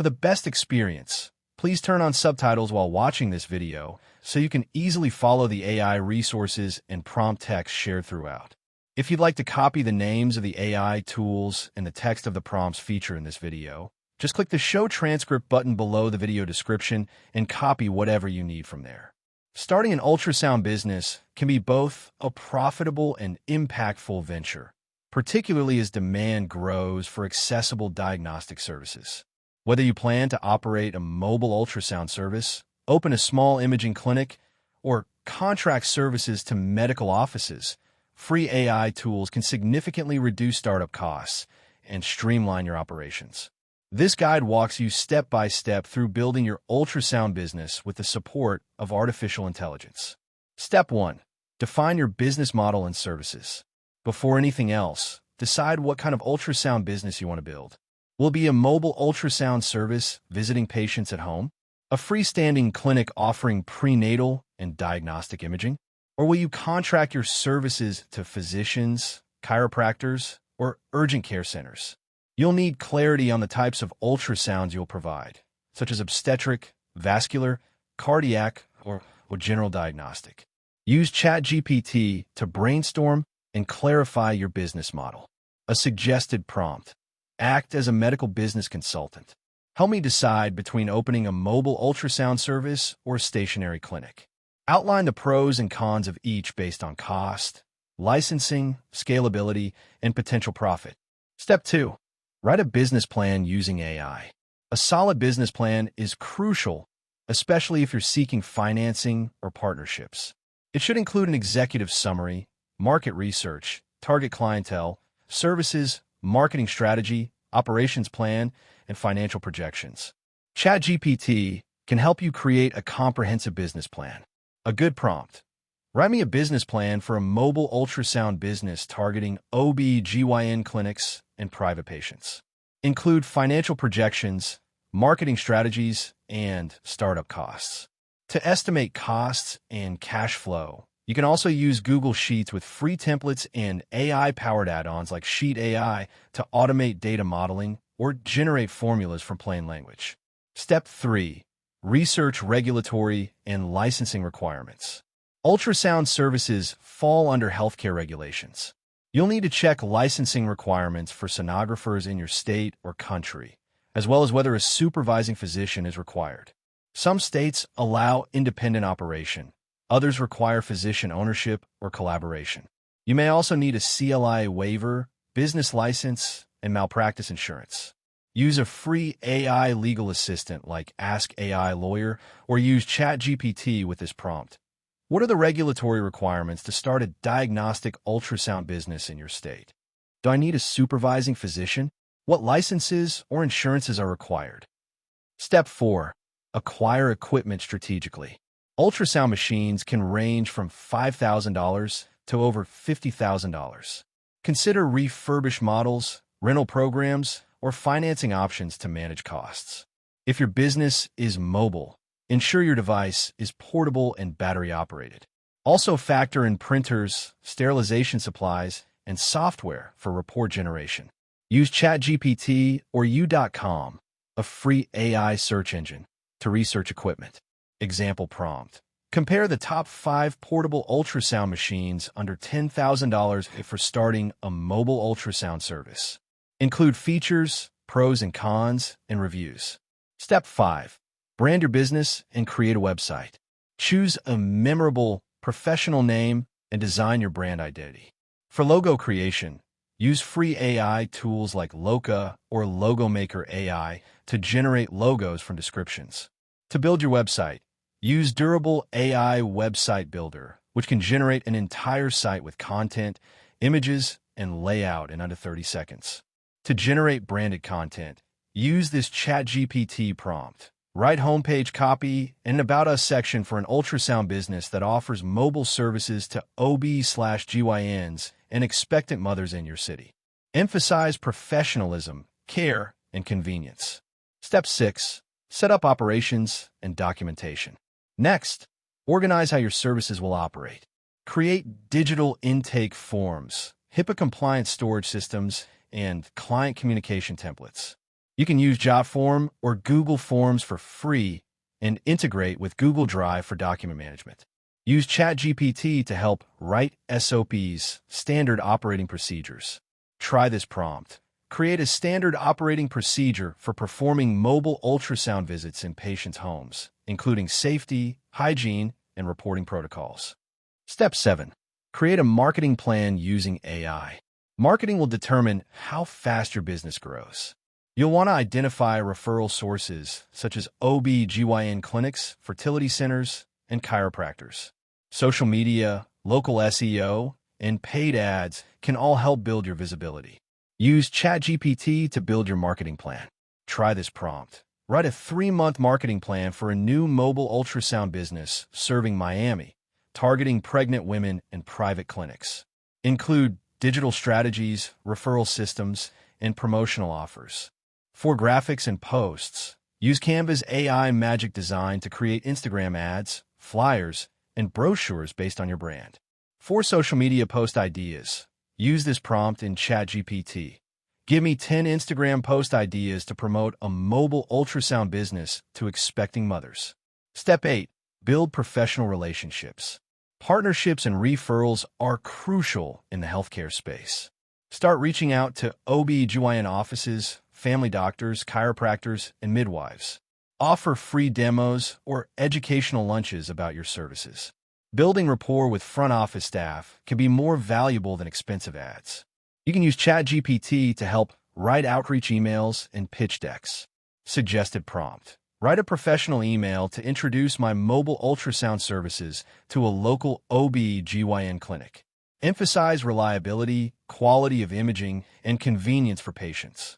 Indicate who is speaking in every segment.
Speaker 1: For the best experience, please turn on subtitles while watching this video so you can easily follow the AI resources and prompt text shared throughout. If you'd like to copy the names of the AI tools and the text of the prompts featured in this video, just click the Show Transcript button below the video description and copy whatever you need from there. Starting an ultrasound business can be both a profitable and impactful venture, particularly as demand grows for accessible diagnostic services. Whether you plan to operate a mobile ultrasound service, open a small imaging clinic, or contract services to medical offices, free AI tools can significantly reduce startup costs and streamline your operations. This guide walks you step by step through building your ultrasound business with the support of artificial intelligence. Step 1. Define your business model and services. Before anything else, decide what kind of ultrasound business you want to build. Will it be a mobile ultrasound service visiting patients at home? A freestanding clinic offering prenatal and diagnostic imaging? Or will you contract your services to physicians, chiropractors, or urgent care centers? You'll need clarity on the types of ultrasounds you'll provide, such as obstetric, vascular, cardiac, or general diagnostic. Use ChatGPT to brainstorm and clarify your business model. A suggested prompt. Act as a medical business consultant. Help me decide between opening a mobile ultrasound service or a stationary clinic. Outline the pros and cons of each based on cost, licensing, scalability, and potential profit. Step 2. Write a business plan using AI. A solid business plan is crucial, especially if you're seeking financing or partnerships. It should include an executive summary, market research, target clientele, services, marketing strategy, operations plan, and financial projections. ChatGPT can help you create a comprehensive business plan. A good prompt. Write me a business plan for a mobile ultrasound business targeting OB/GYN clinics and private patients. Include financial projections, marketing strategies, and startup costs. To estimate costs and cash flow, you can also use Google Sheets with free templates and AI-powered add-ons like Sheet AI to automate data modeling or generate formulas from plain language. Step 3. Research regulatory and licensing requirements. Ultrasound services fall under healthcare regulations. You'll need to check licensing requirements for sonographers in your state or country, as well as whether a supervising physician is required. Some states allow independent operation. Others require physician ownership or collaboration. You may also need a CLI waiver, business license, and malpractice insurance. Use a free AI legal assistant like Ask AI Lawyer or use ChatGPT with this prompt. What are the regulatory requirements to start a diagnostic ultrasound business in your state? Do I need a supervising physician? What licenses or insurances are required? Step 4. Acquire equipment strategically. Ultrasound machines can range from $5,000 to over $50,000. Consider refurbished models, rental programs, or financing options to manage costs. If your business is mobile, ensure your device is portable and battery-operated. Also factor in printers, sterilization supplies, and software for report generation. Use ChatGPT or U.com, a free AI search engine, to research equipment. Example prompt. Compare the top 5 portable ultrasound machines under $10,000 for starting a mobile ultrasound service. Include features, pros and cons, and reviews. Step 5. Brand your business and create a website. Choose a memorable, professional name and design your brand identity. For logo creation, use free AI tools like Loca or Logo Maker AI to generate logos from descriptions. To build your website, use Durable AI Website Builder, which can generate an entire site with content, images, and layout in under 30 seconds. To generate branded content, use this ChatGPT prompt. Write homepage copy and an About Us section for an ultrasound business that offers mobile services to OB/GYNs and expectant mothers in your city. Emphasize professionalism, care, and convenience. Step 6. Set up operations and documentation. Next, organize how your services will operate. Create digital intake forms, HIPAA-compliant storage systems, and client communication templates. You can use Jotform or Google Forms for free and integrate with Google Drive for document management. Use ChatGPT to help write SOPs, standard operating procedures. Try this prompt. Create a standard operating procedure for performing mobile ultrasound visits in patients' homes, including safety, hygiene, and reporting protocols. Step 7. Create a marketing plan using AI. Marketing will determine how fast your business grows. You'll want to identify referral sources such as OB/GYN clinics, fertility centers, and chiropractors. Social media, local SEO, and paid ads can all help build your visibility. Use ChatGPT to build your marketing plan. Try this prompt. Write a 3-month marketing plan for a new mobile ultrasound business serving Miami, targeting pregnant women and private clinics. Include digital strategies, referral systems, and promotional offers. For graphics and posts, use Canva's AI Magic Design to create Instagram ads, flyers, and brochures based on your brand. For social media post ideas, use this prompt in ChatGPT. Give me 10 Instagram post ideas to promote a mobile ultrasound business to expecting mothers. Step 8. Build professional relationships. Partnerships and referrals are crucial in the healthcare space. Start reaching out to OB/GYN offices, family doctors, chiropractors, and midwives. Offer free demos or educational lunches about your services. Building rapport with front office staff can be more valuable than expensive ads. You can use ChatGPT to help write outreach emails and pitch decks. Suggested prompt. Write a professional email to introduce my mobile ultrasound services to a local OB/GYN clinic. Emphasize reliability, quality of imaging, and convenience for patients.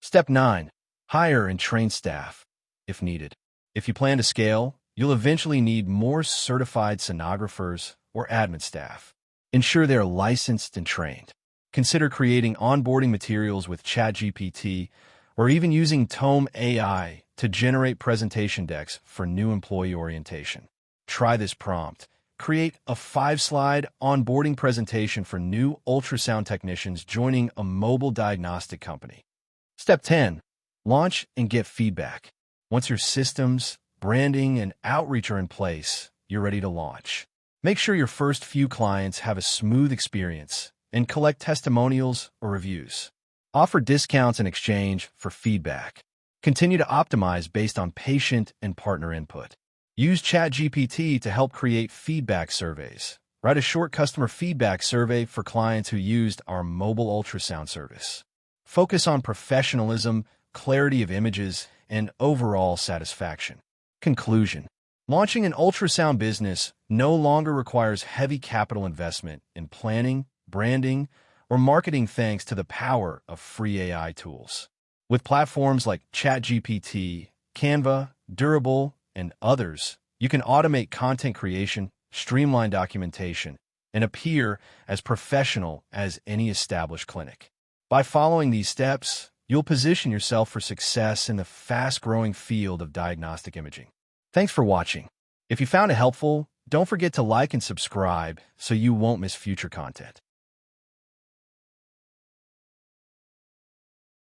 Speaker 1: Step 9. Hire and train staff, if needed. If you plan to scale, you'll eventually need more certified sonographers or admin staff. Ensure they're licensed and trained. Consider creating onboarding materials with ChatGPT or even using Tome AI to generate presentation decks for new employee orientation. Try this prompt. Create a 5-slide onboarding presentation for new ultrasound technicians joining a mobile diagnostic company. Step 10. Launch and get feedback. Once your systems, branding, and outreach are in place, you're ready to launch. Make sure your first few clients have a smooth experience and collect testimonials or reviews. Offer discounts in exchange for feedback. Continue to optimize based on patient and partner input. Use ChatGPT to help create feedback surveys. Write a short customer feedback survey for clients who used our mobile ultrasound service. Focus on professionalism, clarity of images, and overall satisfaction. Conclusion. Launching an ultrasound business no longer requires heavy capital investment in planning, branding, or marketing thanks to the power of free AI tools. With platforms like ChatGPT, Canva, Durable, and others, you can automate content creation, streamline documentation, and appear as professional as any established clinic. By following these steps, you'll position yourself for success in the fast-growing field of diagnostic imaging. Thanks for watching. If you found it helpful, don't forget to like and subscribe so you won't miss future content.